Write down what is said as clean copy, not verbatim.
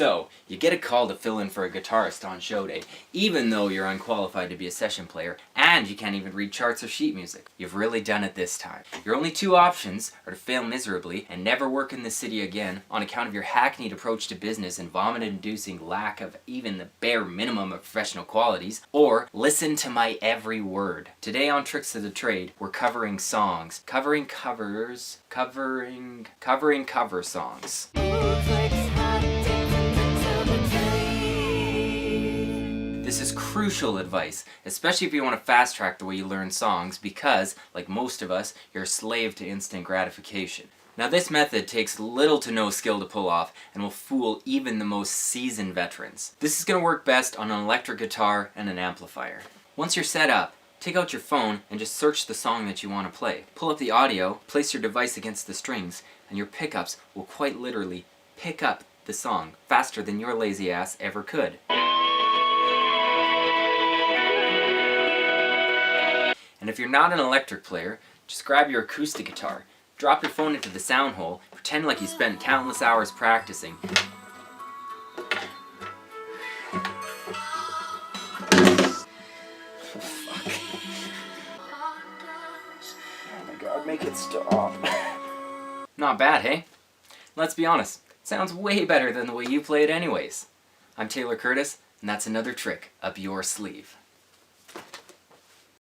So, you get a call to fill in for a guitarist on show day, even though you're unqualified to be a session player, and you can't even read charts or sheet music. You've really done it this time. Your only two options are to fail miserably and never work in the city again on account of your hackneyed approach to business and vomit-inducing lack of even the bare minimum of professional qualities, or listen to my every word. Today on Tricks of the Trade, we're covering songs. Covering cover songs. This is crucial advice, especially if you want to fast track the way you learn songs because, like most of us, you're a slave to instant gratification. Now this method takes little to no skill to pull off and will fool even the most seasoned veterans. This is going to work best on an electric guitar and an amplifier. Once you're set up, take out your phone and just search the song that you want to play. Pull up the audio, place your device against the strings, and your pickups will quite literally pick up the song faster than your lazy ass ever could. And if you're not an electric player, just grab your acoustic guitar, drop your phone into the sound hole, pretend like you spent countless hours practicing. Oh my god, make it stop. Not bad, hey? Let's be honest, it sounds way better than the way you play it anyways. I'm Taylor Curtis, and that's another trick up your sleeve.